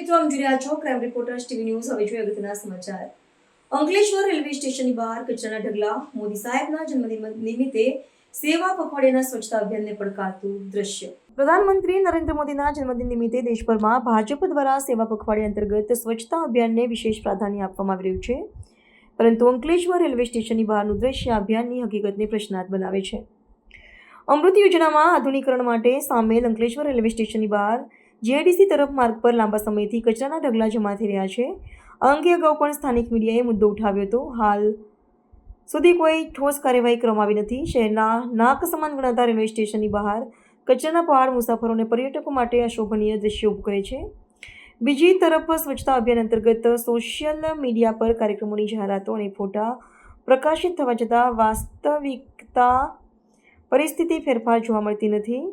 મિત્રો આમ જોઈ રહ્યા છો ક્રાઇમ રિપોર્ટર્સ ટીવી ન્યૂઝ. હવે જોઈએ અગત્યના સમાચાર. અંકલેશ્વર રેલવે સ્ટેશનની બહાર કચરાના ઢગલા. મોદી સાહેબના જન્મદિન નિમિત્તે સેવા પખવાડિયાના સ્વચ્છતા અભિયાનને પડકારતું દ્રશ્ય. પ્રધાનમંત્રી નરેન્દ્ર મોદીના જન્મદિન નિમિત્તે દેશભરમાં ભાજપ દ્વારા સેવા પખવાડિયા અંતર્ગત સ્વચ્છતા અભિયાનને વિશેષ પ્રાધાન્ય આપવામાં આવી રહ્યું છે. પરંતુ અંકલેશ્વર રેલવે સ્ટેશનની બહારનું દ્રશ્ય અભિયાનની હકીકતને પ્રશ્નાર્થ બનાવે છે. અમૃત યોજનામાં આધુનિકરણ માટે સામેલ અંકલેશ્વર રેલવે સ્ટેશનની બહાર જીઆઈડીસી તરફ માર્ગ પર લાંબા સમયથી કચરાના ઢગલા જમા થઈ રહ્યા છે. આ અંગે અગાઉ પણ સ્થાનિક મીડિયાએ મુદ્દો ઉઠાવ્યો હતો. હાલ સુધી કોઈ ઠોસ કાર્યવાહી કરવામાં આવી નથી. શહેરના નાક સમાન ગણાતા રેલવે સ્ટેશનની બહાર કચરાના પહાડ મુસાફરો અને પર્યટકો માટે અશોભનીય દ્રશ્યો ઊભું કરે છે. બીજી તરફ સ્વચ્છતા અભિયાન અંતર્ગત સોશિયલ મીડિયા પર કાર્યક્રમોની જાહેરાતો અને ફોટા પ્રકાશિત થવા છતાં વાસ્તવિકતા પરિસ્થિતિ ફેરફાર જોવા મળતી નથી.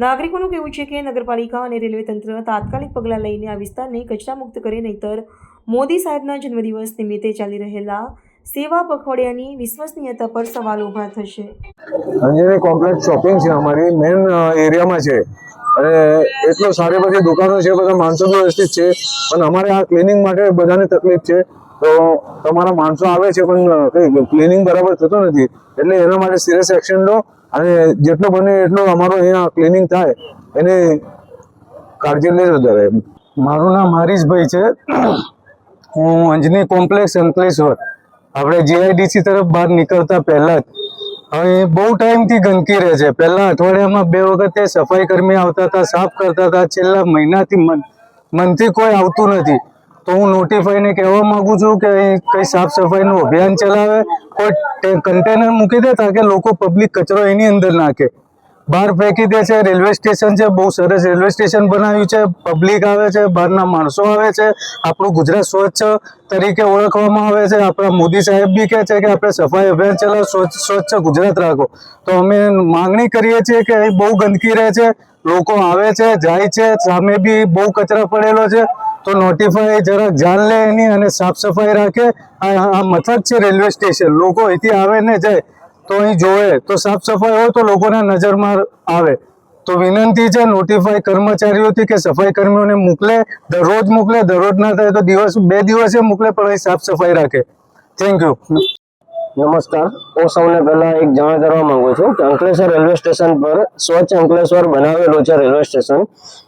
નાગરિકોનું કહેવું છે કે નગરપાલિકા અને રેલવે તંત્ર તાત્કાલિક પગલાં લઈને આ વિસ્તારને કચરા મુક્ત કરે, નહીંતર મોદી સાહેબના જન્મદિવસ નિમિત્તે ચાલી રહેલા સેવા પખવાડિયાની વિશ્વસનીયતા પર સવાલ ઊભા થશે. અંજની કોમ્પ્લેક્સ શોપિંગ છે, અમારી મેઇન એરિયામાં છે અને એટલો સારી બધી દુકાનો છે, બધા માણસો વ્યવસ્થિત છે, પણ અમારે આ ક્લિનિંગ માટે બધાને તકલીફ છે. તો તમારા માણસો આવે છે પણ કંઈ ક્લિનિંગ બરાબર થતું નથી, એટલે એના માટે સિરિયસ એક્શન લો અને જેટલો બને એટલું અમારું અહીંયા ક્લિનિંગ થાય એની કાળજી લેજો દરે. મારું નામ હરીશભાઈ છે. હું અંજની કોમ્પ્લેક્સ અંકલેશ્વર આપણે જીઆઈડીસી તરફ બહાર નીકળતા પહેલા જ હવે બહુ ટાઈમથી ગંદકી રહે છે. પહેલા અઠવાડિયામાં 2 વખતે સફાઈ કર્મી આવતા હતા, સાફ કરતા હતા. છેલ્લા મહિનાથી મનથી કોઈ આવતું નથી. તો હું નોટિફાઈને કહેવા માંગુ છું કે કંઈ સાફ સફાઈનું અભિયાન ચલાવે, કોઈ કન્ટેનર મૂકી દે તાકે લોકો પબ્લિક કચરો એની અંદર નાખે, બહાર ફેંકી દે છે. રેલવે સ્ટેશન છે, બહુ સરસ રેલવે સ્ટેશન બનાવ્યું છે, પબ્લિક આવે છે, બહારના માણસો આવે છે. આપણું ગુજરાત સ્વચ્છ તરીકે ઓળખવામાં આવે છે. આપણા મોદી સાહેબ બી કહે છે કે આપણે સફાઈ અભિયાન ચલાવો, સ્વચ્છ ગુજરાત રાખો. તો અમે માંગણી કરીએ છીએ કે અહીં બહુ ગંદકી રહે છે, લોકો આવે છે જાય છે, સામે બી બહુ કચરો પડેલો છે. તો નોટિફાઈ જરાક જાણ લે એની અને સાફ સફાઈ રાખે. આ મથક છે રેલવે સ્ટેશન, લોકો અહીંથી આવે ને જાય તો અહીં જોવે તો સાફ સફાઈ હોય તો લોકોના નજરમાં આવે. તો વિનંતી છે નોટિફાઈ કર્મચારીઓથી કે સફાઈ કર્મીઓને મોકલે, દરરોજ મોકલે. દરરોજ ના થાય તો 2 દિવસે મોકલે, પણ અહીં સાફ સફાઈ રાખે. Thank you. નમસ્કાર. હું સૌને પહેલા એક જાણ કરવા માંગુ છું કે અંકલેશ્વર રેલવે સ્ટેશન પર સ્વચ્છ અંકલેશ્વર બનાવેલું છે રેલવે સ્ટેશન.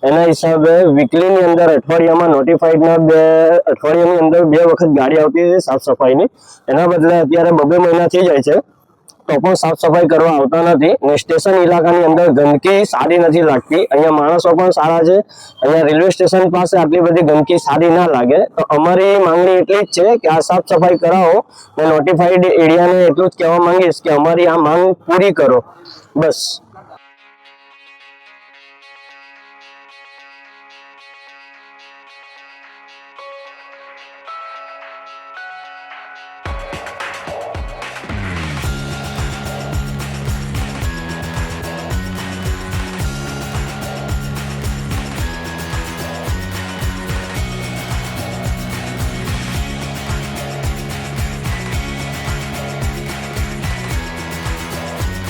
એના હિસાબે વીકલીની અંદર અઠવાડિયામાં નોટિફાઈડના 2 અઠવાડિયાની અંદર 2 વખત ગાડી આવતી છે સાફ સફાઈની. એના બદલે અત્યારે 2 મહિના થઈ જાય છે તો પણ સાફ સફાઈ કરવા આવતા નથી. ને સ્ટેશન ઇલાકાની અંદર ગંદકી સારી નથી લાગતી. અહીંયા માણસો પણ સારા છે. અહીંયા રેલવે સ્ટેશન પાસે આટલી બધી ગંદકી સારી ના લાગે. તો અમારી માંગણી એટલી જ છે કે આ સાફ સફાઈ કરાવો. ને નોટિફાઈડ એરિયાને એટલું જ કહેવા માંગીશ કે અમારી આ માંગ પૂરી કરો, બસ.